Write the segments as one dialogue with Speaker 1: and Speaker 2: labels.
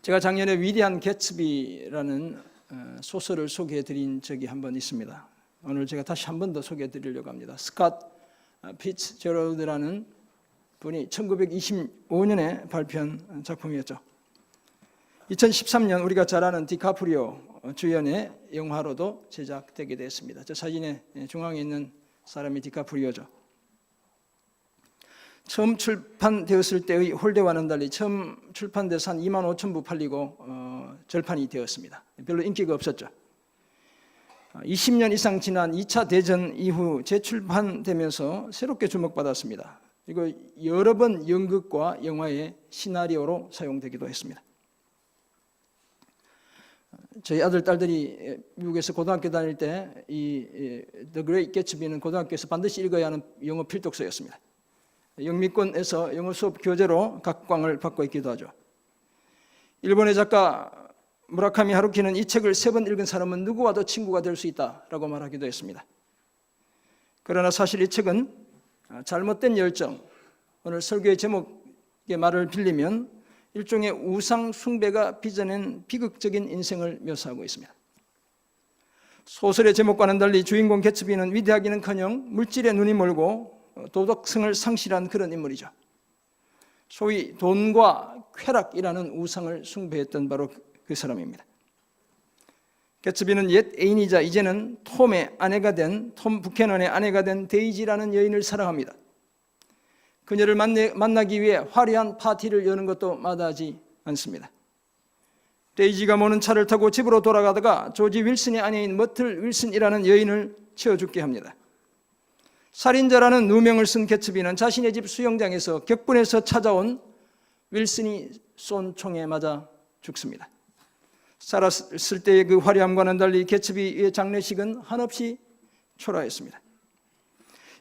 Speaker 1: 제가 작년에 위대한 개츠비라는 소설을 소개해드린 적이 한 번 있습니다. 오늘 제가 다시 한 번 더 소개해드리려고 합니다. 스캇 피츠제럴드라는 분이 1925년에 발표한 작품이었죠. 2013년 우리가 잘 아는 디카프리오 주연의 영화로도 제작되게 되었습니다. 저 사진의 중앙에 있는 사람이 디카프리오죠. 처음 출판되었을 때의 홀대와는 달리 처음 출판돼서 한 2만 5천 부 팔리고 절판이 되었습니다. 별로 인기가 없었죠. 20년 이상 지난 2차 대전 이후 재출판되면서 새롭게 주목받았습니다. 그리고 여러 번 연극과 영화의 시나리오로 사용되기도 했습니다. 저희 아들, 딸들이 미국에서 고등학교 다닐 때 이 The Great Gatsby는 고등학교에서 반드시 읽어야 하는 영어 필독서였습니다. 영미권에서 영어 수업 교재로 각광을 받고 있기도 하죠. 일본의 작가 무라카미 하루키는 이 책을 3번 읽은 사람은 누구와도 친구가 될 수 있다라고 말하기도 했습니다. 그러나 사실 이 책은 잘못된 열정, 오늘 설교의 제목의 말을 빌리면 일종의 우상 숭배가 빚어낸 비극적인 인생을 묘사하고 있습니다. 소설의 제목과는 달리 주인공 개츠비는 위대하기는커녕 물질에 눈이 멀고 도덕성을 상실한 그런 인물이죠. 소위 돈과 쾌락이라는 우상을 숭배했던 바로 그 사람입니다. 개츠비는 옛 애인이자 이제는 톰의 아내가 된 톰 부캐넌의 아내가 된 데이지라는 여인을 사랑합니다. 그녀를 만나기 위해 화려한 파티를 여는 것도 마다하지 않습니다. 데이지가 모는 차를 타고 집으로 돌아가다가 조지 윌슨의 아내인 머틀 윌슨이라는 여인을 치워 죽게 합니다. 살인자라는 누명을 쓴 개츠비는 자신의 집 수영장에서 격분해서 찾아온 윌슨이 쏜 총에 맞아 죽습니다. 살았을 때의 그 화려함과는 달리 개츠비의 장례식은 한없이 초라했습니다.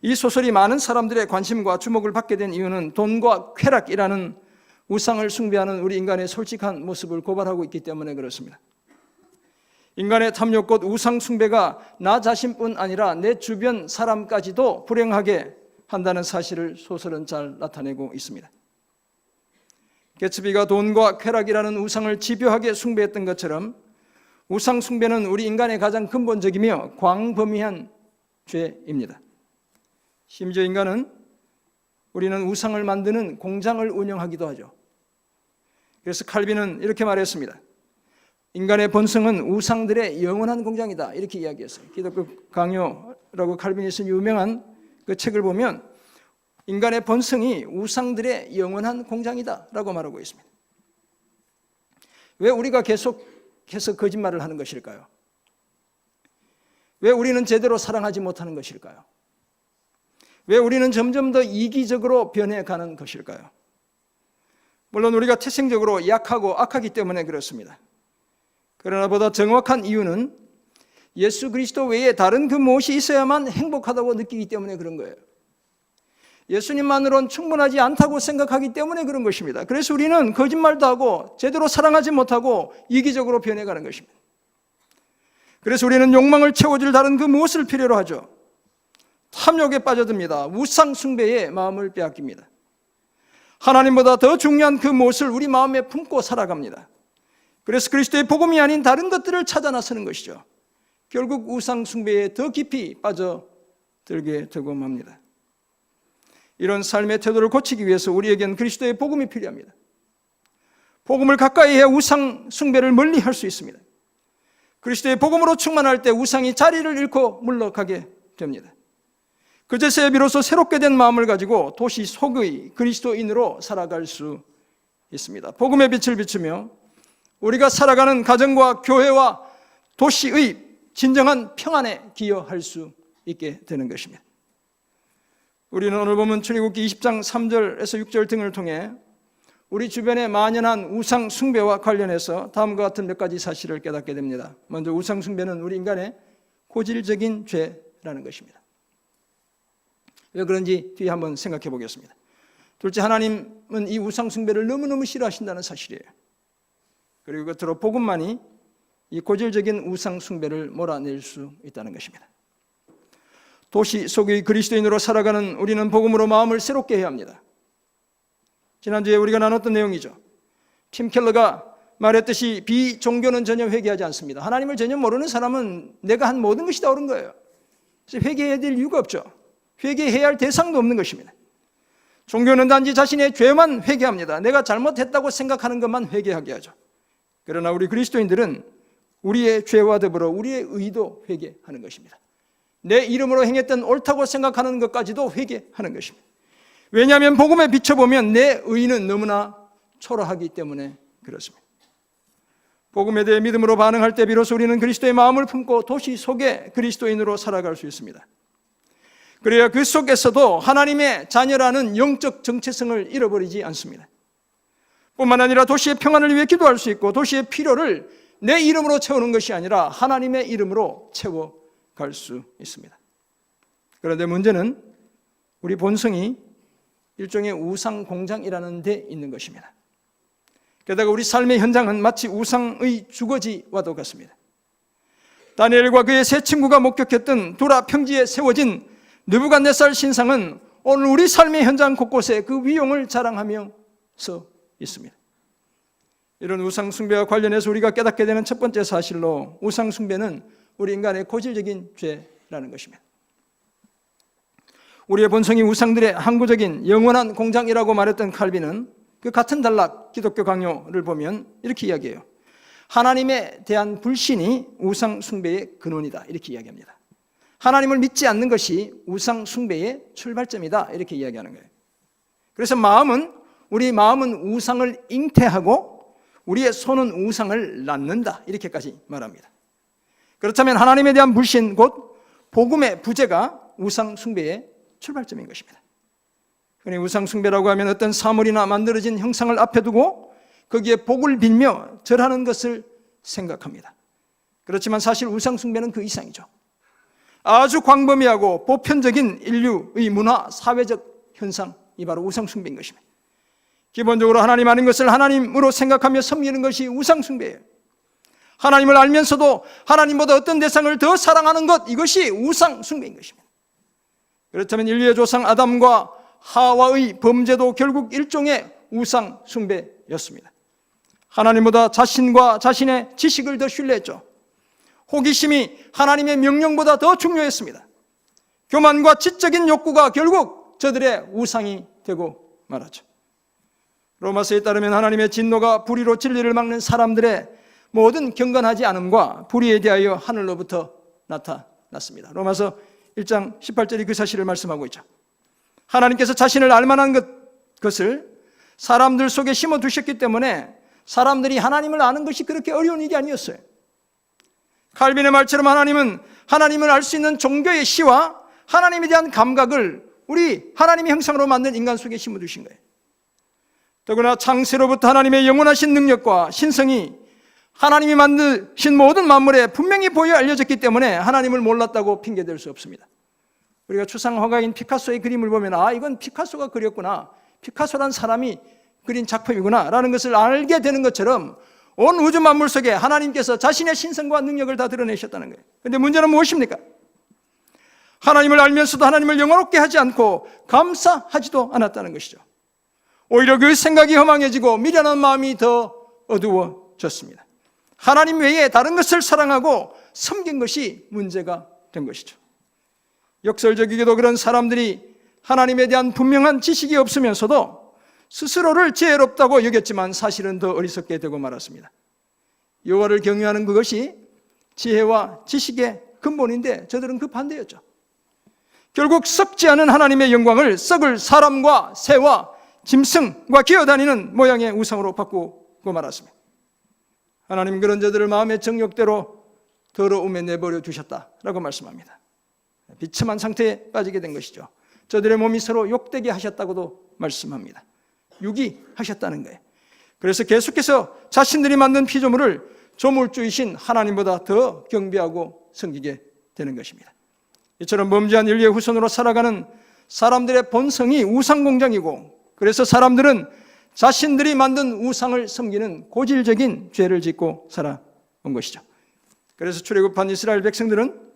Speaker 1: 이 소설이 많은 사람들의 관심과 주목을 받게 된 이유는 돈과 쾌락이라는 우상을 숭배하는 우리 인간의 솔직한 모습을 고발하고 있기 때문에 그렇습니다. 인간의 탐욕 곧 우상 숭배가 나 자신뿐 아니라 내 주변 사람까지도 불행하게 한다는 사실을 소설은 잘 나타내고 있습니다. 개츠비가 돈과 쾌락이라는 우상을 집요하게 숭배했던 것처럼 우상 숭배는 우리 인간의 가장 근본적이며 광범위한 죄입니다. 심지어 우리는 우상을 만드는 공장을 운영하기도 하죠. 그래서 칼빈은 이렇게 말했습니다. 인간의 본성은 우상들의 영원한 공장이다, 이렇게 이야기했어요. 기독교 강요라고 칼빈이 쓴 유명한 그 책을 보면 인간의 본성이 우상들의 영원한 공장이다 라고 말하고 있습니다. 왜 우리가 계속해서 거짓말을 하는 것일까요? 왜 우리는 제대로 사랑하지 못하는 것일까요? 왜 우리는 점점 더 이기적으로 변해가는 것일까요? 물론 우리가 태생적으로 약하고 악하기 때문에 그렇습니다. 그러나 보다 정확한 이유는 예수 그리스도 외에 다른 그 무엇이 있어야만 행복하다고 느끼기 때문에 그런 거예요. 예수님만으로는 충분하지 않다고 생각하기 때문에 그런 것입니다. 그래서 우리는 거짓말도 하고 제대로 사랑하지 못하고 이기적으로 변해가는 것입니다. 그래서 우리는 욕망을 채워줄 다른 그 무엇을 필요로 하죠? 탐욕에 빠져듭니다. 우상 숭배에 마음을 빼앗깁니다. 하나님보다 더 중요한 그 무엇을 우리 마음에 품고 살아갑니다. 그래서 그리스도의 복음이 아닌 다른 것들을 찾아 나서는 것이죠. 결국 우상 숭배에 더 깊이 빠져들게 되고 맙니다. 이런 삶의 태도를 고치기 위해서 우리에겐 그리스도의 복음이 필요합니다. 복음을 가까이 해야 우상 숭배를 멀리 할 수 있습니다. 그리스도의 복음으로 충만할 때 우상이 자리를 잃고 물러가게 됩니다. 그제서야 비로소 새롭게 된 마음을 가지고 도시 속의 그리스도인으로 살아갈 수 있습니다. 복음의 빛을 비추며 우리가 살아가는 가정과 교회와 도시의 진정한 평안에 기여할 수 있게 되는 것입니다. 우리는 오늘 보면 출애굽기 20장 3절에서 6절 등을 통해 우리 주변에 만연한 우상 숭배와 관련해서 다음과 같은 몇 가지 사실을 깨닫게 됩니다. 먼저 우상 숭배는 우리 인간의 고질적인 죄라는 것입니다. 왜 그런지 뒤에 한번 생각해 보겠습니다. 둘째, 하나님은 이 우상 숭배를 너무너무 싫어하신다는 사실이에요. 그리고 끝으로 복음만이 이 고질적인 우상 숭배를 몰아낼 수 있다는 것입니다. 도시 속의 그리스도인으로 살아가는 우리는 복음으로 마음을 새롭게 해야 합니다. 지난주에 우리가 나눴던 내용이죠. 팀 켈러가 말했듯이 비종교는 전혀 회개하지 않습니다. 하나님을 전혀 모르는 사람은 내가 한 모든 것이 다 옳은 거예요. 그래서 회개해야 될 이유가 없죠. 회개해야 할 대상도 없는 것입니다. 종교는 단지 자신의 죄만 회개합니다. 내가 잘못했다고 생각하는 것만 회개하게 하죠. 그러나 우리 그리스도인들은 우리의 죄와 더불어 우리의 의도 회개하는 것입니다. 내 이름으로 행했던 옳다고 생각하는 것까지도 회개하는 것입니다. 왜냐하면 복음에 비춰보면 내 의는 너무나 초라하기 때문에 그렇습니다. 복음에 대해 믿음으로 반응할 때 비로소 우리는 그리스도의 마음을 품고 도시 속에 그리스도인으로 살아갈 수 있습니다. 그래야 그 속에서도 하나님의 자녀라는 영적 정체성을 잃어버리지 않습니다. 뿐만 아니라 도시의 평안을 위해 기도할 수 있고 도시의 필요를 내 이름으로 채우는 것이 아니라 하나님의 이름으로 채워갈 수 있습니다. 그런데 문제는 우리 본성이 일종의 우상 공장이라는 데 있는 것입니다. 게다가 우리 삶의 현장은 마치 우상의 주거지와도 같습니다. 다니엘과 그의 세 친구가 목격했던 두라 평지에 세워진 느부갓네살 신상은 오늘 우리 삶의 현장 곳곳에 그 위용을 자랑하면서 있습니다. 이런 우상 숭배와 관련해서 우리가 깨닫게 되는 첫 번째 사실로 우상 숭배는 우리 인간의 고질적인 죄라는 것입니다. 우리의 본성이 우상들의 항구적인 영원한 공장이라고 말했던 칼빈은 그 같은 단락 기독교 강요를 보면 이렇게 이야기해요. 하나님에 대한 불신이 우상 숭배의 근원이다, 이렇게 이야기합니다. 하나님을 믿지 않는 것이 우상 숭배의 출발점이다, 이렇게 이야기하는 거예요. 그래서 우리 마음은 우상을 잉태하고 우리의 손은 우상을 낳는다, 이렇게까지 말합니다. 그렇다면 하나님에 대한 불신, 곧 복음의 부재가 우상 숭배의 출발점인 것입니다. 흔히 우상 숭배라고 하면 어떤 사물이나 만들어진 형상을 앞에 두고 거기에 복을 빌며 절하는 것을 생각합니다. 그렇지만 사실 우상 숭배는 그 이상이죠. 아주 광범위하고 보편적인 인류의 문화, 사회적 현상이 바로 우상 숭배인 것입니다. 기본적으로 하나님 아닌 것을 하나님으로 생각하며 섬기는 것이 우상 숭배예요. 하나님을 알면서도 하나님보다 어떤 대상을 더 사랑하는 것, 이것이 우상 숭배인 것입니다. 그렇다면 인류의 조상 아담과 하와의 범죄도 결국 일종의 우상 숭배였습니다. 하나님보다 자신과 자신의 지식을 더 신뢰했죠. 호기심이 하나님의 명령보다 더 중요했습니다. 교만과 지적인 욕구가 결국 저들의 우상이 되고 말았죠. 로마서에 따르면 하나님의 진노가 불의로 진리를 막는 사람들의 모든 경건하지 않음과 불의에 대하여 하늘로부터 나타났습니다. 로마서 1장 18절이 그 사실을 말씀하고 있죠. 하나님께서 자신을 알만한 것을 사람들 속에 심어두셨기 때문에 사람들이 하나님을 아는 것이 그렇게 어려운 일이 아니었어요. 칼빈의 말처럼 하나님은 하나님을 알 수 있는 종교의 시와 하나님에 대한 감각을 우리 하나님의 형상으로 만든 인간 속에 심어두신 거예요. 더구나 창세로부터 하나님의 영원하신 능력과 신성이 하나님이 만드신 모든 만물에 분명히 보여 알려졌기 때문에 하나님을 몰랐다고 핑계댈 수 없습니다. 우리가 추상 화가인 피카소의 그림을 보면 이건 피카소가 그렸구나, 피카소란 사람이 그린 작품이구나 라는 것을 알게 되는 것처럼 온 우주 만물 속에 하나님께서 자신의 신성과 능력을 다 드러내셨다는 거예요. 그런데 문제는 무엇입니까? 하나님을 알면서도 하나님을 영원롭게 하지 않고 감사하지도 않았다는 것이죠. 오히려 그 생각이 허망해지고 미련한 마음이 더 어두워졌습니다. 하나님 외에 다른 것을 사랑하고 섬긴 것이 문제가 된 것이죠. 역설적이게도 그런 사람들이 하나님에 대한 분명한 지식이 없으면서도 스스로를 지혜롭다고 여겼지만 사실은 더 어리석게 되고 말았습니다. 여호와를 경외하는 그것이 지혜와 지식의 근본인데 저들은 그 반대였죠. 결국 썩지 않은 하나님의 영광을 썩을 사람과 새와 짐승과 기어다니는 모양의 우상으로 바꾸고 말았습니다. 하나님 그런 저들을 마음의 정욕대로 더러움에 내버려 두셨다라고 말씀합니다. 비참한 상태에 빠지게 된 것이죠. 저들의 몸이 서로 욕되게 하셨다고도 말씀합니다. 유기하셨다는 거예요. 그래서 계속해서 자신들이 만든 피조물을 조물주이신 하나님보다 더 경배하고 섬기게 되는 것입니다. 이처럼 범죄한 인류의 후손으로 살아가는 사람들의 본성이 우상공장이고, 그래서 사람들은 자신들이 만든 우상을 섬기는 고질적인 죄를 짓고 살아온 것이죠. 그래서 출애굽한 이스라엘 백성들은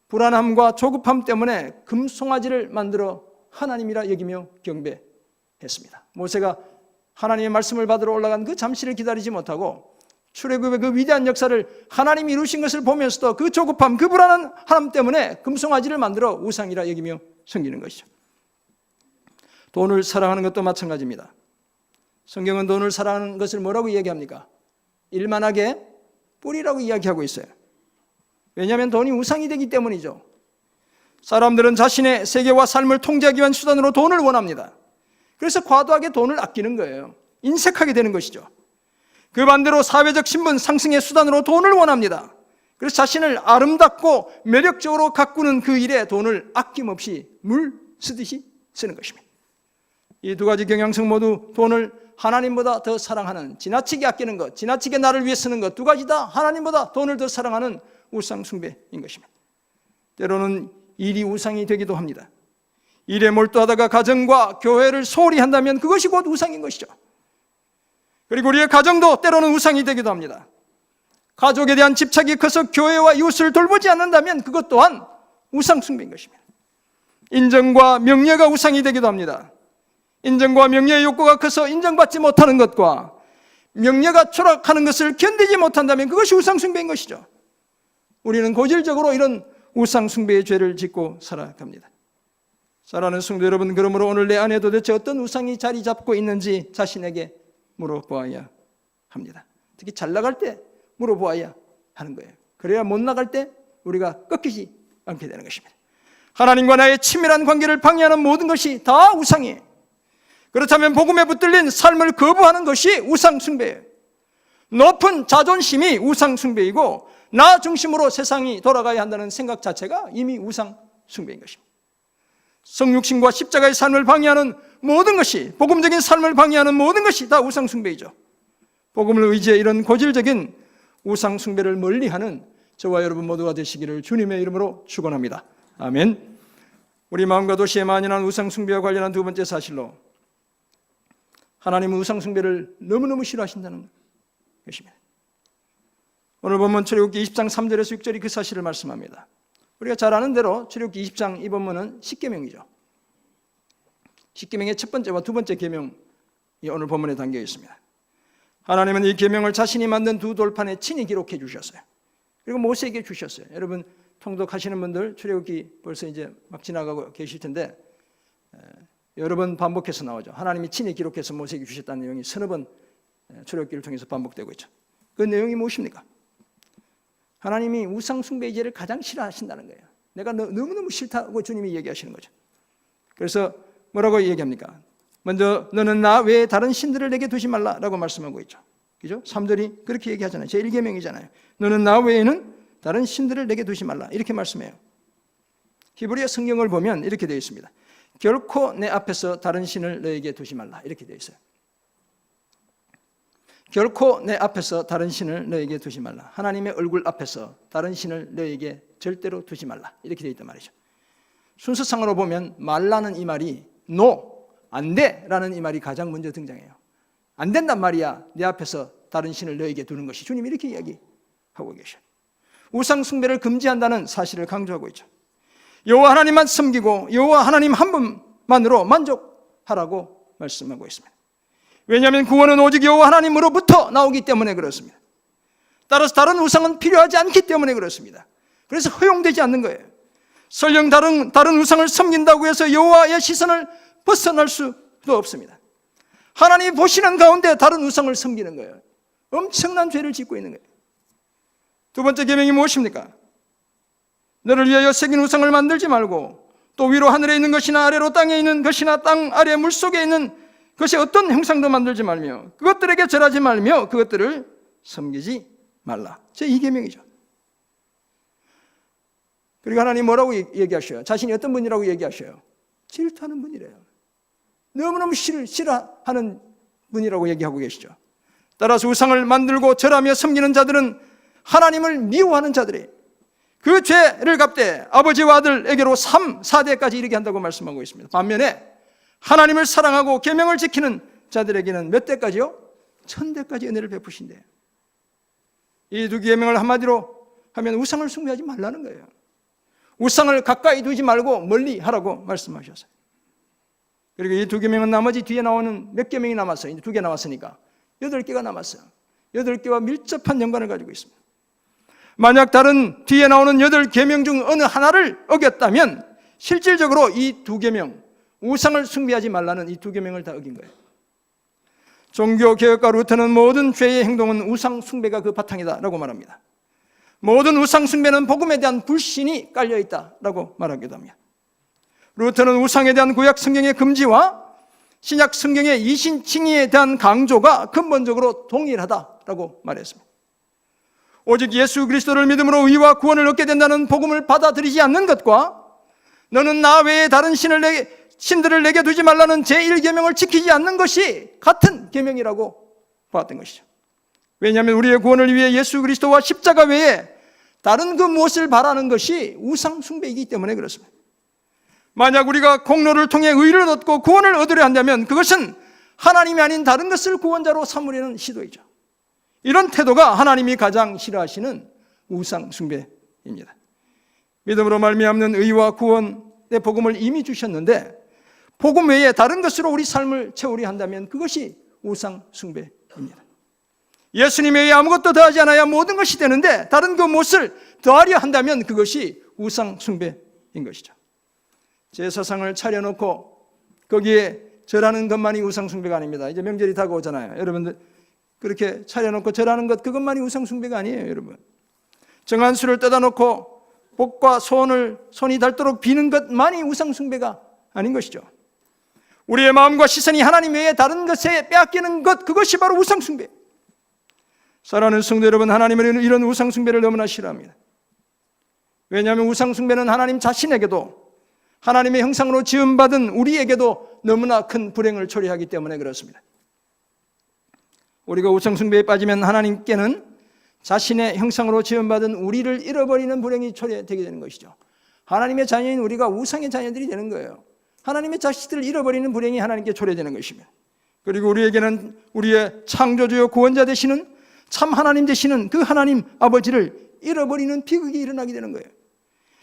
Speaker 1: 불안함과 조급함 때문에 금송아지를 만들어 하나님이라 여기며 경배했습니다. 모세가 하나님의 말씀을 받으러 올라간 그 잠시를 기다리지 못하고 출애굽의 그 위대한 역사를 하나님이 이루신 것을 보면서도 그 조급함, 그 불안한 하나님 때문에 금송아지를 만들어 우상이라 여기며 섬기는 것이죠. 돈을 사랑하는 것도 마찬가지입니다. 성경은 돈을 사랑하는 것을 뭐라고 이야기합니까? 일만하게 뿌리라고 이야기하고 있어요. 왜냐하면 돈이 우상이 되기 때문이죠. 사람들은 자신의 세계와 삶을 통제하기 위한 수단으로 돈을 원합니다. 그래서 과도하게 돈을 아끼는 거예요. 인색하게 되는 것이죠. 그 반대로 사회적 신분 상승의 수단으로 돈을 원합니다. 그래서 자신을 아름답고 매력적으로 가꾸는 그 일에 돈을 아낌없이 물 쓰듯이 쓰는 것입니다. 이 두 가지 경향성 모두 돈을 하나님보다 더 사랑하는, 지나치게 아끼는 것, 지나치게 나를 위해 쓰는 것, 두 가지 다 하나님보다 돈을 더 사랑하는 우상 숭배인 것입니다. 때로는 일이 우상이 되기도 합니다. 일에 몰두하다가 가정과 교회를 소홀히 한다면 그것이 곧 우상인 것이죠. 그리고 우리의 가정도 때로는 우상이 되기도 합니다. 가족에 대한 집착이 커서 교회와 이웃을 돌보지 않는다면 그것 또한 우상 숭배인 것입니다. 인정과 명예가 우상이 되기도 합니다. 인정과 명예의 욕구가 커서 인정받지 못하는 것과 명예가 추락하는 것을 견디지 못한다면 그것이 우상 숭배인 것이죠. 우리는 고질적으로 이런 우상 숭배의 죄를 짓고 살아갑니다. 사랑하는 성도 여러분, 그러므로 오늘 내 안에 도대체 어떤 우상이 자리 잡고 있는지 자신에게 물어보아야 합니다. 특히 잘 나갈 때 물어보아야 하는 거예요. 그래야 못 나갈 때 우리가 꺾이지 않게 되는 것입니다. 하나님과 나의 친밀한 관계를 방해하는 모든 것이 다 우상이에요. 그렇다면 복음에 붙들린 삶을 거부하는 것이 우상 숭배예요. 높은 자존심이 우상 숭배이고 나 중심으로 세상이 돌아가야 한다는 생각 자체가 이미 우상 숭배인 것입니다. 성육신과 십자가의 삶을 방해하는 모든 것이, 복음적인 삶을 방해하는 모든 것이 다 우상 숭배이죠. 복음을 의지해 이런 고질적인 우상 숭배를 멀리하는 저와 여러분 모두가 되시기를 주님의 이름으로 축원합니다. 아멘. 우리 마음과 도시에 만연한 우상 숭배와 관련한 두 번째 사실로, 하나님은 우상 숭배를 너무너무 싫어하신다는 것입니다. 오늘 본문 출애굽기 20장 3절에서 6절이 그 사실을 말씀합니다. 우리가 잘 아는 대로 출애굽기 20장 이 본문은 십계명이죠. 십계명의 첫 번째와 두 번째 계명이 오늘 본문에 담겨 있습니다. 하나님은 이 계명을 자신이 만든 두 돌판에 친히 기록해 주셨어요. 그리고 모세에게 주셨어요. 여러분 통독하시는 분들 출애굽기 벌써 이제 막 지나가고 계실 텐데 여러 번 반복해서 나오죠. 하나님이 친히 기록해서 모세에게 주셨다는 내용이 서너 번 출애굽기를 통해서 반복되고 있죠. 그 내용이 무엇입니까? 하나님이 우상 숭배의 죄를 가장 싫어하신다는 거예요. 내가 너무너무 싫다고 주님이 얘기하시는 거죠. 그래서 뭐라고 얘기합니까? 먼저 너는 나 외에 다른 신들을 내게 두지 말라라고 말씀하고 있죠. 그죠? 3절이 그렇게 얘기하잖아요. 제1계명이잖아요. 너는 나 외에는 다른 신들을 내게 두지 말라 이렇게 말씀해요. 히브리어 성경을 보면 이렇게 되어 있습니다. 결코 내 앞에서 다른 신을 너에게 두지 말라 이렇게 되어 있어요. 결코 내 앞에서 다른 신을 너에게 두지 말라. 하나님의 얼굴 앞에서 다른 신을 너에게 절대로 두지 말라 이렇게 되어 있단 말이죠. 순서상으로 보면 말라는 이 말이 no, 안 돼 라는 이 말이 가장 먼저 등장해요. 안 된단 말이야. 내 앞에서 다른 신을 너에게 두는 것이. 주님이 이렇게 이야기하고 계셔요. 우상 숭배를 금지한다는 사실을 강조하고 있죠. 여호와 하나님만 섬기고 여호와 하나님 한 분만으로 만족하라고 말씀하고 있습니다. 왜냐하면 구원은 오직 여호와 하나님으로부터 나오기 때문에 그렇습니다. 따라서 다른 우상은 필요하지 않기 때문에 그렇습니다. 그래서 허용되지 않는 거예요. 설령 다른 우상을 섬긴다고 해서 여호와의 시선을 벗어날 수도 없습니다. 하나님이 보시는 가운데 다른 우상을 섬기는 거예요. 엄청난 죄를 짓고 있는 거예요. 두 번째 계명이 무엇입니까? 너를 위하여 새긴 우상을 만들지 말고 또 위로 하늘에 있는 것이나 아래로 땅에 있는 것이나 땅 아래 물속에 있는 것이 어떤 형상도 만들지 말며 그것들에게 절하지 말며 그것들을 섬기지 말라. 제2계명이죠. 그리고 하나님 뭐라고 얘기하셔요? 자신이 어떤 분이라고 얘기하셔요? 질투하는 분이래요. 너무너무 싫어하는 분이라고 얘기하고 계시죠. 따라서 우상을 만들고 절하며 섬기는 자들은 하나님을 미워하는 자들이에요. 그 죄를 갚되 아버지와 아들에게로 3, 4대까지 이르게 한다고 말씀하고 있습니다. 반면에 하나님을 사랑하고 계명을 지키는 자들에게는 몇 대까지요? 1000대까지 은혜를 베푸신대요. 이 두 계명을 한마디로 하면 우상을 숭배하지 말라는 거예요. 우상을 가까이 두지 말고 멀리 하라고 말씀하셨어요. 그리고 이 두 계명은 나머지 뒤에 나오는 몇 계명이 남았어요? 이제 2개 남았으니까 8개가 남았어요. 8개와 밀접한 연관을 가지고 있습니다. 만약 다른 뒤에 나오는 8계명 중 어느 하나를 어겼다면 실질적으로 이 2계명, 우상을 숭배하지 말라는 이 2계명을 다 어긴 거예요. 종교개혁가 루터는 모든 죄의 행동은 우상 숭배가 그 바탕이다라고 말합니다. 모든 우상 숭배는 복음에 대한 불신이 깔려있다라고 말하기도 합니다. 루터는 우상에 대한 구약 성경의 금지와 신약 성경의 이신칭의에 대한 강조가 근본적으로 동일하다라고 말했습니다. 오직 예수 그리스도를 믿음으로 의와 구원을 얻게 된다는 복음을 받아들이지 않는 것과 너는 나 외에 다른 신들을 내게 두지 말라는 제1계명을 지키지 않는 것이 같은 계명이라고 보았던 것이죠. 왜냐하면 우리의 구원을 위해 예수 그리스도와 십자가 외에 다른 그 무엇을 바라는 것이 우상 숭배이기 때문에 그렇습니다. 만약 우리가 공로를 통해 의를 얻고 구원을 얻으려 한다면 그것은 하나님이 아닌 다른 것을 구원자로 삼으려는 시도이죠. 이런 태도가 하나님이 가장 싫어하시는 우상 숭배입니다. 믿음으로 말미암는 의와 구원의 복음을 이미 주셨는데 복음 외에 다른 것으로 우리 삶을 채우려 한다면 그것이 우상 숭배입니다. 예수님 외에 아무것도 더하지 않아야 모든 것이 되는데 다른 그 무엇을 더하려 한다면 그것이 우상 숭배인 것이죠. 제사상을 차려놓고 거기에 절하는 것만이 우상 숭배가 아닙니다. 이제 명절이 다가오잖아요. 여러분들 그렇게 차려놓고 절하는 것 그것만이 우상 숭배가 아니에요. 여러분 정한 수를 뜯어 놓고 복과 손이 닳도록 비는 것만이 우상 숭배가 아닌 것이죠. 우리의 마음과 시선이 하나님 외에 다른 것에 빼앗기는 것 그것이 바로 우상 숭배. 사랑하는 성도 여러분, 하나님은 이런 우상 숭배를 너무나 싫어합니다. 왜냐하면 우상 숭배는 하나님 자신에게도 하나님의 형상으로 지음받은 우리에게도 너무나 큰 불행을 초래하기 때문에 그렇습니다. 우리가 우상 숭배에 빠지면 하나님께는 자신의 형상으로 지음받은 우리를 잃어버리는 불행이 초래되게 되는 것이죠. 하나님의 자녀인 우리가 우상의 자녀들이 되는 거예요. 하나님의 자식들을 잃어버리는 불행이 하나님께 초래되는 것입니다. 그리고 우리에게는 우리의 창조주요 구원자 되시는 참 하나님 되시는 그 하나님 아버지를 잃어버리는 비극이 일어나게 되는 거예요.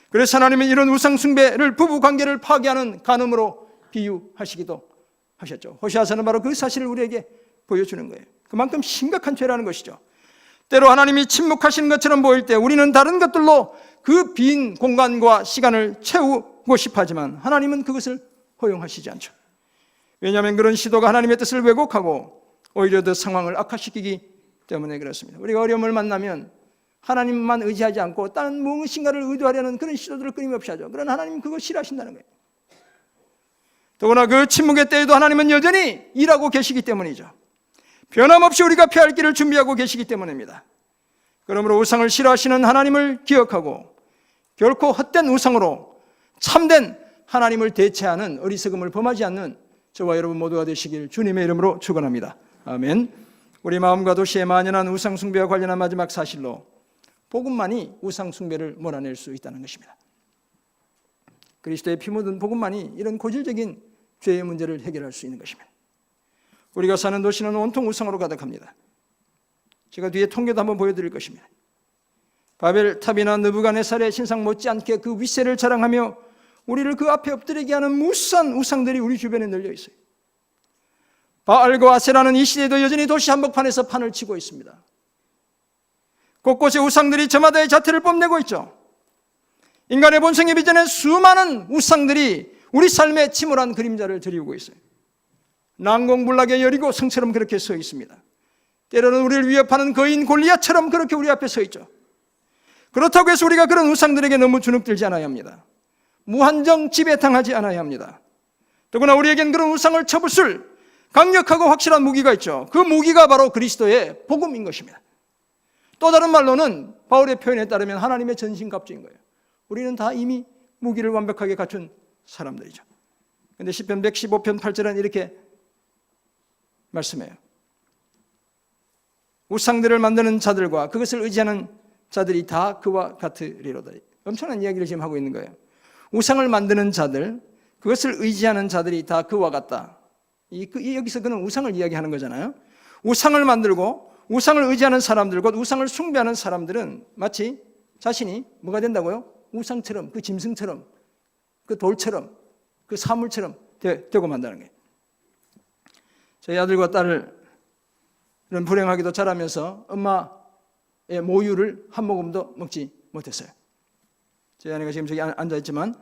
Speaker 1: 그래서 하나님은 이런 우상 숭배를 부부관계를 파괴하는 간음으로 비유하시기도 하셨죠. 호시아서는 바로 그 사실을 우리에게 보여주는 거예요. 그만큼 심각한 죄라는 것이죠. 때로 하나님이 침묵하시는 것처럼 보일 때 우리는 다른 것들로 그 빈 공간과 시간을 채우고 싶어 하지만 하나님은 그것을 허용하시지 않죠. 왜냐하면 그런 시도가 하나님의 뜻을 왜곡하고 오히려 더 상황을 악화시키기 때문에 그렇습니다. 우리가 어려움을 만나면 하나님만 의지하지 않고 다른 무엇인가를 의도하려는 그런 시도들을 끊임없이 하죠. 그러나 하나님은 그거 싫어하신다는 거예요. 더구나 그 침묵의 때에도 하나님은 여전히 일하고 계시기 때문이죠. 변함없이 우리가 피할 길을 준비하고 계시기 때문입니다. 그러므로 우상을 싫어하시는 하나님을 기억하고 결코 헛된 우상으로 참된 하나님을 대체하는 어리석음을 범하지 않는 저와 여러분 모두가 되시길 주님의 이름으로 축원합니다. 아멘. 우리 마음과 도시에 만연한 우상 숭배와 관련한 마지막 사실로 복음만이 우상 숭배를 몰아낼 수 있다는 것입니다. 그리스도의 피 묻은 복음만이 이런 고질적인 죄의 문제를 해결할 수 있는 것입니다. 우리가 사는 도시는 온통 우상으로 가득합니다. 제가 뒤에 통계도 한번 보여드릴 것입니다. 바벨탑이나 느부갓네살의 신상 못지않게 그 위세를 자랑하며 우리를 그 앞에 엎드리게 하는 무수한 우상들이 우리 주변에 널려 있어요. 바알과 아세라는 이 시대에도 여전히 도시 한복판에서 판을 치고 있습니다. 곳곳에 우상들이 저마다의 자태를 뽐내고 있죠. 인간의 본성에 빚어낸 수많은 우상들이 우리 삶에 침울한 그림자를 드리우고 있어요. 난공불락의 여리고 성처럼 그렇게 서 있습니다. 때로는 우리를 위협하는 거인 골리앗처럼 그렇게 우리 앞에 서 있죠. 그렇다고 해서 우리가 그런 우상들에게 너무 주눅들지 않아야 합니다. 무한정 지배당하지 않아야 합니다. 더구나 우리에겐 그런 우상을 쳐부술 강력하고 확실한 무기가 있죠. 그 무기가 바로 그리스도의 복음인 것입니다. 또 다른 말로는 바울의 표현에 따르면 하나님의 전신갑주인 거예요. 우리는 다 이미 무기를 완벽하게 갖춘 사람들이죠. 그런데 시편 115편 8절은 이렇게 말씀해요. 우상들을 만드는 자들과 그것을 의지하는 자들이 다 그와 같으리로다. 엄청난 이야기를 지금 하고 있는 거예요. 우상을 만드는 자들, 그것을 의지하는 자들이 다 그와 같다. 여기서 그는 우상을 이야기하는 거잖아요. 우상을 만들고 우상을 의지하는 사람들, 곧 우상을 숭배하는 사람들은 마치 자신이 뭐가 된다고요? 우상처럼, 그 짐승처럼, 그 돌처럼, 그 사물처럼 되고 만다는 거예요. 저희 아들과 딸을 불행하게도 자라면서 엄마의 모유를 한 모금도 먹지 못했어요. 제 아내가 지금 저기 앉아있지만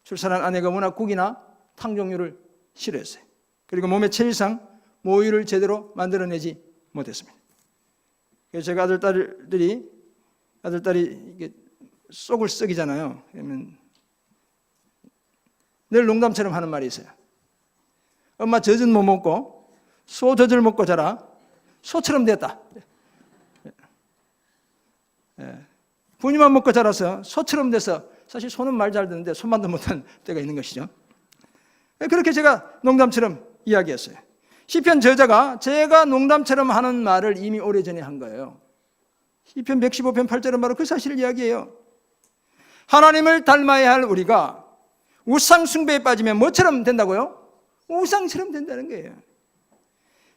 Speaker 1: 출산한 아내가 워낙 국이나 탕 종류를 싫어했어요. 그리고 몸의 체질상 모유를 제대로 만들어내지 못했습니다. 그래서 제가 아들딸이 이게 속을 썩이잖아요. 그러면 늘 농담처럼 하는 말이 있어요. 엄마 젖은 못 먹고 소 젖을 먹고 자라. 소처럼 됐다. 분유만 먹고 자라서 소처럼 돼서, 사실 소는 말 잘 듣는데 손만도 못한 때가 있는 것이죠. 그렇게 제가 농담처럼 이야기했어요. 시편 저자가 제가 농담처럼 하는 말을 이미 오래전에 한 거예요. 시편 115편 8절은 바로 그 사실을 이야기해요. 하나님을 닮아야 할 우리가 우상 숭배에 빠지면 뭐처럼 된다고요? 우상처럼 된다는 거예요.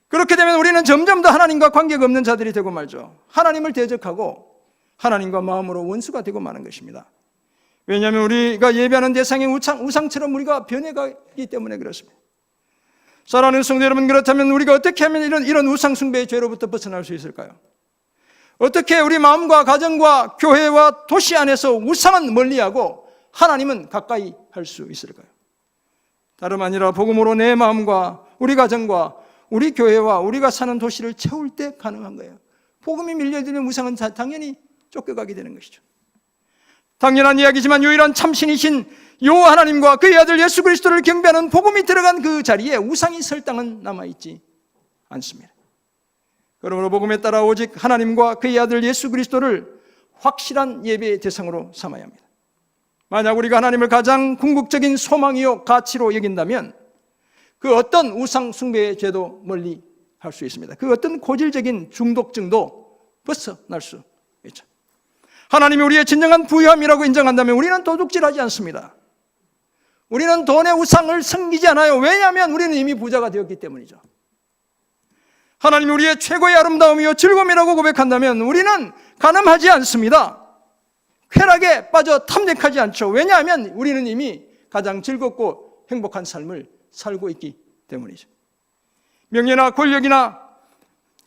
Speaker 1: 그렇게 되면 우리는 점점 더 하나님과 관계가 없는 자들이 되고 말죠. 하나님을 대적하고 하나님과 마음으로 원수가 되고 마는 것입니다. 왜냐하면 우리가 예배하는 대상이 우상처럼 우리가 변해가기 때문에 그렇습니다. 사랑하는 성도 여러분, 그렇다면 우리가 어떻게 하면 이런 우상 숭배의 죄로부터 벗어날 수 있을까요? 어떻게 우리 마음과 가정과 교회와 도시 안에서 우상은 멀리하고 하나님은 가까이 할 수 있을까요? 다름 아니라 복음으로 내 마음과 우리 가정과 우리 교회와 우리가 사는 도시를 채울 때 가능한 거예요. 복음이 밀려들면 우상은 당연히 쫓겨가게 되는 것이죠. 당연한 이야기지만 유일한 참신이신 여호와 하나님과 그의 아들 예수 그리스도를 경배하는 복음이 들어간 그 자리에 우상이 설 땅은 남아있지 않습니다. 그러므로 복음에 따라 오직 하나님과 그의 아들 예수 그리스도를 확실한 예배의 대상으로 삼아야 합니다. 만약 우리가 하나님을 가장 궁극적인 소망이요 가치로 여긴다면 그 어떤 우상 숭배의 죄도 멀리 할 수 있습니다. 그 어떤 고질적인 중독증도 벗어날 수 있죠. 하나님이 우리의 진정한 부유함이라고 인정한다면 우리는 도둑질하지 않습니다. 우리는 돈의 우상을 섬기지 않아요. 왜냐하면 우리는 이미 부자가 되었기 때문이죠. 하나님이 우리의 최고의 아름다움이요 즐거움이라고 고백한다면 우리는 간음하지 않습니다. 쾌락에 빠져 탐닉하지 않죠. 왜냐하면 우리는 이미 가장 즐겁고 행복한 삶을 살고 있기 때문이죠. 명예나 권력이나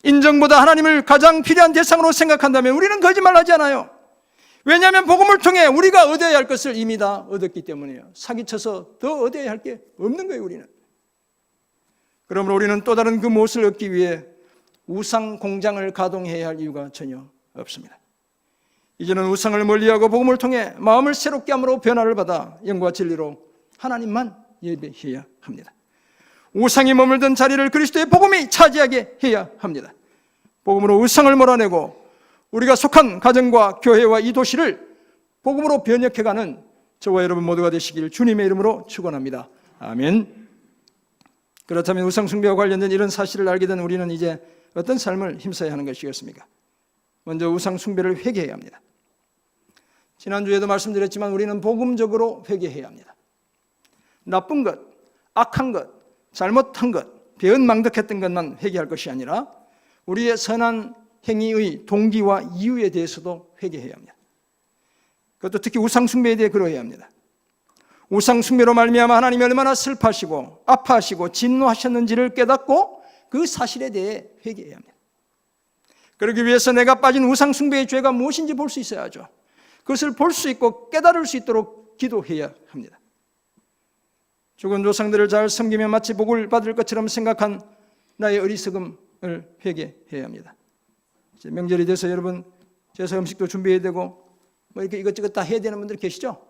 Speaker 1: 인정보다 하나님을 가장 필요한 대상으로 생각한다면 우리는 거짓말하지 않아요. 왜냐하면 복음을 통해 우리가 얻어야 할 것을 이미 다 얻었기 때문이에요. 사기쳐서 더 얻어야 할 게 없는 거예요, 우리는. 그러므로 우리는 또 다른 그 무엇을 얻기 위해 우상 공장을 가동해야 할 이유가 전혀 없습니다. 이제는 우상을 멀리하고 복음을 통해 마음을 새롭게 함으로 변화를 받아 영과 진리로 하나님만 예배해야 합니다. 우상이 머물던 자리를 그리스도의 복음이 차지하게 해야 합니다. 복음으로 우상을 몰아내고 우리가 속한 가정과 교회와 이 도시를 복음으로 변혁해가는 저와 여러분 모두가 되시길 주님의 이름으로 축원합니다. 아멘. 그렇다면 우상 숭배와 관련된 이런 사실을 알게 된 우리는 이제 어떤 삶을 힘써야 하는 것이겠습니까? 먼저 우상 숭배를 회개해야 합니다. 지난주에도 말씀드렸지만 우리는 복음적으로 회개해야 합니다. 나쁜 것, 악한 것, 잘못한 것, 배은망덕했던 것만 회개할 것이 아니라 우리의 선한 행위의 동기와 이유에 대해서도 회개해야 합니다. 그것도 특히 우상 숭배에 대해 그러해야 합니다. 우상 숭배로 말미암아 하나님이 얼마나 슬퍼하시고 아파하시고 진노하셨는지를 깨닫고 그 사실에 대해 회개해야 합니다. 그러기 위해서 내가 빠진 우상 숭배의 죄가 무엇인지 볼 수 있어야죠. 그것을 볼 수 있고 깨달을 수 있도록 기도해야 합니다. 죽은 조상들을 잘 섬기며 마치 복을 받을 것처럼 생각한 나의 어리석음을 회개해야 합니다. 이제 명절이 돼서 여러분 제사 음식도 준비해야 되고 뭐 이렇게 이것저것 다 해야 되는 분들 계시죠?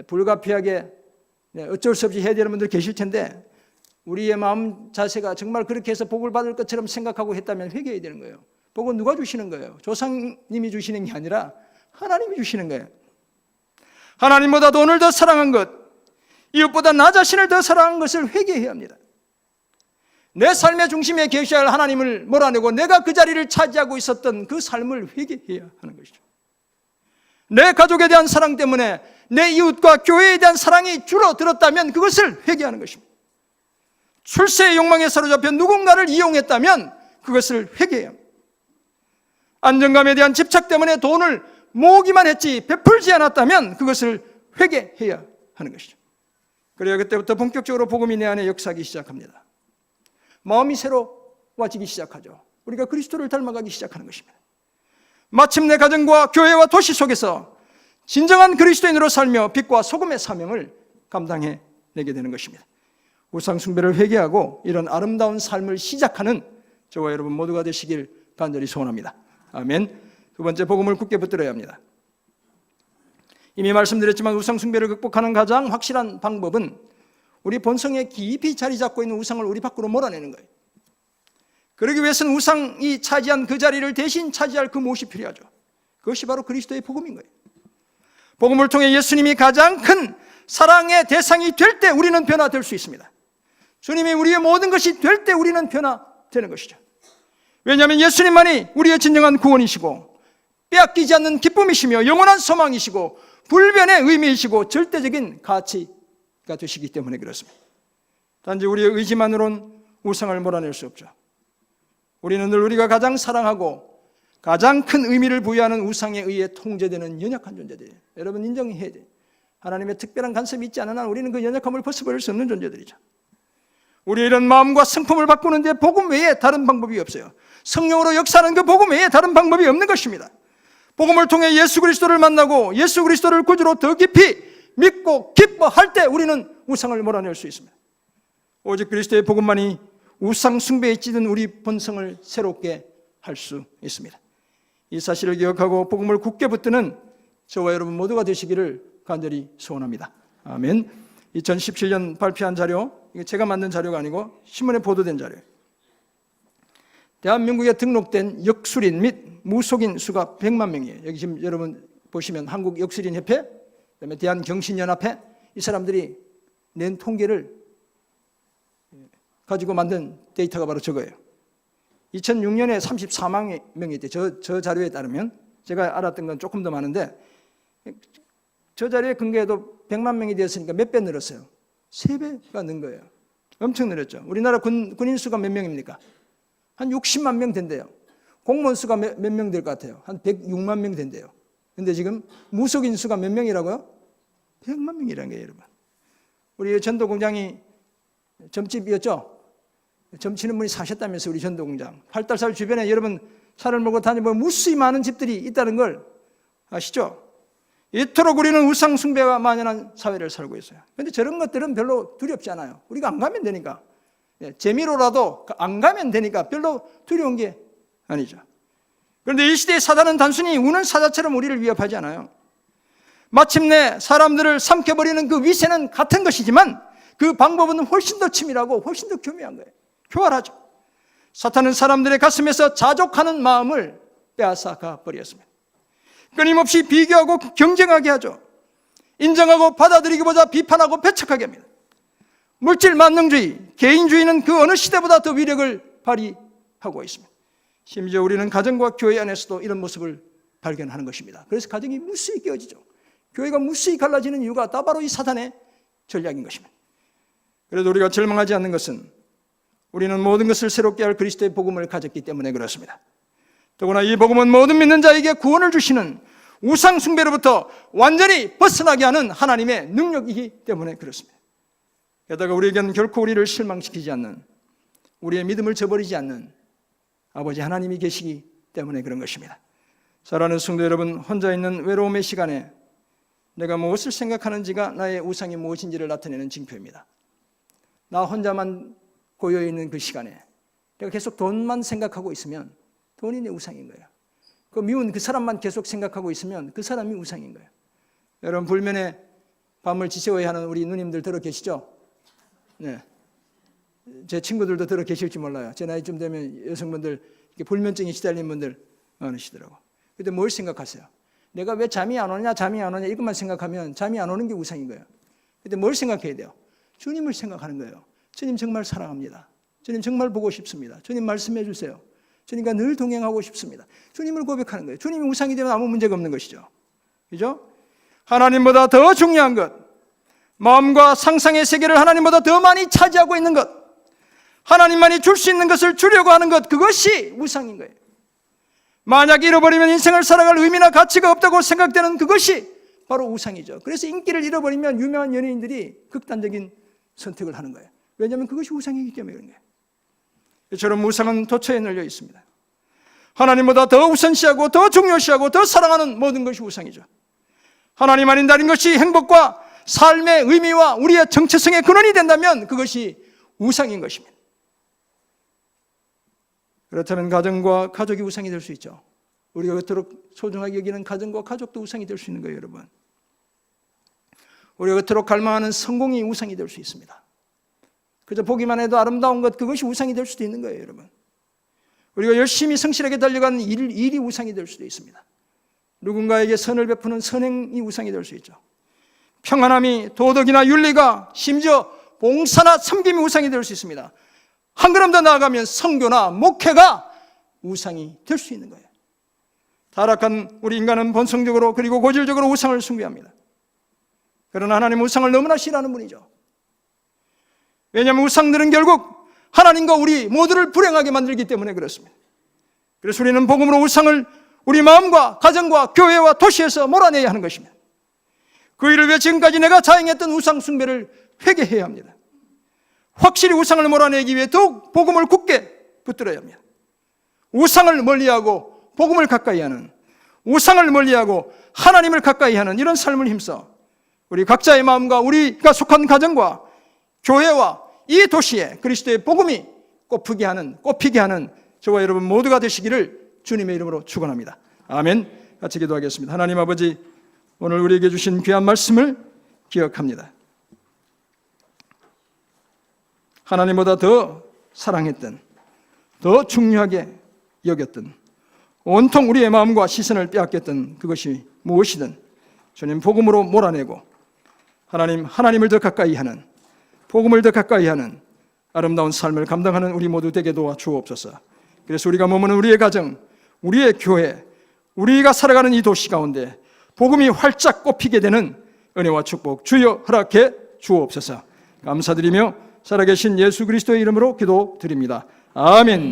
Speaker 1: 불가피하게 어쩔 수 없이 해야 되는 분들 계실 텐데 우리의 마음 자세가 정말 그렇게 해서 복을 받을 것처럼 생각하고 했다면 회개해야 되는 거예요. 복은 누가 주시는 거예요? 조상님이 주시는 게 아니라 하나님이 주시는 거예요. 하나님보다 돈을 더 사랑한 것, 이웃보다 나 자신을 더 사랑한 것을 회개해야 합니다. 내 삶의 중심에 계셔야 할 하나님을 몰아내고 내가 그 자리를 차지하고 있었던 그 삶을 회개해야 하는 것이죠. 내 가족에 대한 사랑 때문에 내 이웃과 교회에 대한 사랑이 줄어들었다면 그것을 회개하는 것입니다. 출세의 욕망에 사로잡혀 누군가를 이용했다면 그것을 회개해야 합니다. 안정감에 대한 집착 때문에 돈을 모으기만 했지 베풀지 않았다면 그것을 회개해야 하는 것이죠. 그래야 그때부터 본격적으로 복음이 내 안에 역사하기 시작합니다. 마음이 새로 새로워지기 시작하죠. 우리가 그리스도를 닮아가기 시작하는 것입니다. 마침내 가정과 교회와 도시 속에서 진정한 그리스도인으로 살며 빛과 소금의 사명을 감당해내게 되는 것입니다. 우상 숭배를 회개하고 이런 아름다운 삶을 시작하는 저와 여러분 모두가 되시길 간절히 소원합니다. 아멘. 두 번째, 복음을 굳게 붙들어야 합니다. 이미 말씀드렸지만 우상 숭배를 극복하는 가장 확실한 방법은 우리 본성에 깊이 자리 잡고 있는 우상을 우리 밖으로 몰아내는 거예요. 그러기 위해서는 우상이 차지한 그 자리를 대신 차지할 그 무엇이 필요하죠. 그것이 바로 그리스도의 복음인 거예요. 복음을 통해 예수님이 가장 큰 사랑의 대상이 될 때 우리는 변화될 수 있습니다. 주님이 우리의 모든 것이 될 때 우리는 변화되는 것이죠. 왜냐하면 예수님만이 우리의 진정한 구원이시고 빼앗기지 않는 기쁨이시며 영원한 소망이시고 불변의 의미이시고 절대적인 가치가 되시기 때문에 그렇습니다. 단지 우리의 의지만으로는 우상을 몰아낼 수 없죠. 우리는 늘 우리가 가장 사랑하고 가장 큰 의미를 부여하는 우상에 의해 통제되는 연약한 존재들이에요. 여러분 인정해야 돼요. 하나님의 특별한 간섭이 있지 않은 한 우리는 그 연약함을 벗어버릴 수 없는 존재들이죠. 우리의 이런 마음과 성품을 바꾸는데 복음 외에 다른 방법이 없어요. 성령으로 역사하는 그 복음 외에 다른 방법이 없는 것입니다. 복음을 통해 예수 그리스도를 만나고 예수 그리스도를 구주로 더 깊이 믿고 기뻐할 때 우리는 우상을 몰아낼 수 있습니다. 오직 그리스도의 복음만이 우상 숭배에 찌든 우리 본성을 새롭게 할 수 있습니다. 이 사실을 기억하고 복음을 굳게 붙드는 저와 여러분 모두가 되시기를 간절히 소원합니다. 아멘. 2017년 발표한 자료, 이게 제가 만든 자료가 아니고 신문에 보도된 자료예요. 대한민국에 등록된 역술인 및 무속인 수가 100만 명이에요. 여기 지금 여러분 보시면 한국 역술인 협회, 그다음에 대한경신연합회, 이 사람들이 낸 통계를 가지고 만든 데이터가 바로 저거예요. 2006년에 34만 명이 있대요. 저 자료에 따르면. 제가 알았던 건 조금 더 많은데 저 자료에 근거해도 100만 명이 되었으니까 몇 배 늘었어요? 3배가 는 거예요. 엄청 늘었죠. 우리나라 군인 수가 몇 명입니까? 한 60만 명 된대요. 공무원 수가 몇 명 될 것 같아요? 한 106만 명 된대요. 근데 지금 무속인 수가 몇 명이라고요? 100만 명이라는 거예요, 여러분. 우리 전도공장이 점집이었죠? 점치는 분이 사셨다면서 우리 전도공장. 팔달살 주변에 여러분 차를 몰고 다니면 무수히 많은 집들이 있다는 걸 아시죠? 이토록 우리는 우상 숭배가 만연한 사회를 살고 있어요. 그런데 저런 것들은 별로 두렵지 않아요. 우리가 안 가면 되니까. 재미로라도 안 가면 되니까 별로 두려운 게 아니죠. 그런데 이 시대의 사단은 단순히 우는 사자처럼 우리를 위협하지 않아요. 마침내 사람들을 삼켜버리는 그 위세는 같은 것이지만 그 방법은 훨씬 더 치밀하고 훨씬 더 교묘한 거예요. 교활하죠. 사탄은 사람들의 가슴에서 자족하는 마음을 빼앗아가 버렸습니다. 끊임없이 비교하고 경쟁하게 하죠. 인정하고 받아들이기보다 비판하고 배척하게 합니다. 물질 만능주의, 개인주의는 그 어느 시대보다 더 위력을 발휘하고 있습니다. 심지어 우리는 가정과 교회 안에서도 이런 모습을 발견하는 것입니다. 그래서 가정이 무수히 깨어지죠. 교회가 무수히 갈라지는 이유가 다 바로 이 사탄의 전략인 것입니다. 그래도 우리가 절망하지 않는 것은 우리는 모든 것을 새롭게 할 그리스도의 복음을 가졌기 때문에 그렇습니다. 더구나 이 복음은 모든 믿는 자에게 구원을 주시는 우상 숭배로부터 완전히 벗어나게 하는 하나님의 능력이기 때문에 그렇습니다. 게다가 우리에게는 결코 우리를 실망시키지 않는, 우리의 믿음을 저버리지 않는 아버지 하나님이 계시기 때문에 그런 것입니다. 사랑하는 성도 여러분, 혼자 있는 외로움의 시간에 내가 무엇을 생각하는지가 나의 우상이 무엇인지를 나타내는 징표입니다. 나 혼자만 고여있는 그 시간에 내가 계속 돈만 생각하고 있으면 돈이 내 우상인 거예요. 그 미운 그 사람만 계속 생각하고 있으면 그 사람이 우상인 거예요. 여러분 불면에 밤을 지새워야 하는 우리 누님들 들어 계시죠? 네. 제 친구들도 들어 계실지 몰라요. 제 나이쯤 되면 여성분들 불면증에 시달린 분들 많으시더라고. 그때 뭘 생각하세요? 내가 왜 잠이 안 오냐 이것만 생각하면 잠이 안 오는 게 우상인 거예요. 그때 뭘 생각해야 돼요? 주님을 생각하는 거예요. 주님 정말 사랑합니다. 주님 정말 보고 싶습니다. 주님 말씀해 주세요. 주님과 늘 동행하고 싶습니다. 주님을 고백하는 거예요. 주님이 우상이 되면 아무 문제가 없는 것이죠. 그죠? 하나님보다 더 중요한 것, 마음과 상상의 세계를 하나님보다 더 많이 차지하고 있는 것, 하나님만이 줄 수 있는 것을 주려고 하는 것, 그것이 우상인 거예요. 만약 잃어버리면 인생을 살아갈 의미나 가치가 없다고 생각되는 그것이 바로 우상이죠. 그래서 인기를 잃어버리면 유명한 연예인들이 극단적인 선택을 하는 거예요. 왜냐하면 그것이 우상이기 때문에 그런 거예요. 이처럼 우상은 도처에 널려 있습니다. 하나님보다 더 우선시하고 더 중요시하고 더 사랑하는 모든 것이 우상이죠. 하나님 아닌 다른 것이 행복과 삶의 의미와 우리의 정체성의 근원이 된다면 그것이 우상인 것입니다. 그렇다면 가정과 가족이 우상이 될 수 있죠. 우리가 그토록 소중하게 여기는 가정과 가족도 우상이 될 수 있는 거예요, 여러분. 우리가 그토록 갈망하는 성공이 우상이 될 수 있습니다. 그저 보기만 해도 아름다운 것, 그것이 우상이 될 수도 있는 거예요, 여러분. 우리가 열심히 성실하게 달려가는 일이 우상이 될 수도 있습니다. 누군가에게 선을 베푸는 선행이 우상이 될 수 있죠. 평안함이, 도덕이나 윤리가, 심지어 봉사나 섬김이 우상이 될 수 있습니다. 한 걸음 더 나아가면 선교나 목회가 우상이 될 수 있는 거예요. 타락한 우리 인간은 본성적으로 그리고 고질적으로 우상을 숭배합니다. 그러나 하나님 우상을 너무나 싫어하는 분이죠. 왜냐하면 우상들은 결국 하나님과 우리 모두를 불행하게 만들기 때문에 그렇습니다. 그래서 우리는 복음으로 우상을 우리 마음과 가정과 교회와 도시에서 몰아내야 하는 것입니다. 그 일을 위해 지금까지 내가 자행했던 우상 숭배를 회개해야 합니다. 확실히 우상을 몰아내기 위해 더욱 복음을 굳게 붙들어야 합니다. 우상을 멀리하고 복음을 가까이 하는, 우상을 멀리하고 하나님을 가까이 하는 이런 삶을 힘써 우리 각자의 마음과 우리가 속한 가정과 교회와 이 도시에 그리스도의 복음이 꽃피게 하는 저와 여러분 모두가 되시기를 주님의 이름으로 축원합니다. 아멘. 같이 기도하겠습니다. 하나님 아버지, 오늘 우리에게 주신 귀한 말씀을 기억합니다. 하나님보다 더 사랑했던, 더 중요하게 여겼던, 온통 우리의 마음과 시선을 빼앗겼던 그것이 무엇이든 주님 복음으로 몰아내고 하나님을 더 가까이 하는, 복음을 더 가까이 하는 아름다운 삶을 감당하는 우리 모두 되게 도와 주옵소서. 그래서 우리가 머무는 우리의 가정, 우리의 교회, 우리가 살아가는 이 도시 가운데 복음이 활짝 꽃피게 되는 은혜와 축복 주여 허락해 주옵소서. 감사드리며 살아계신 예수 그리스도의 이름으로 기도드립니다. 아멘.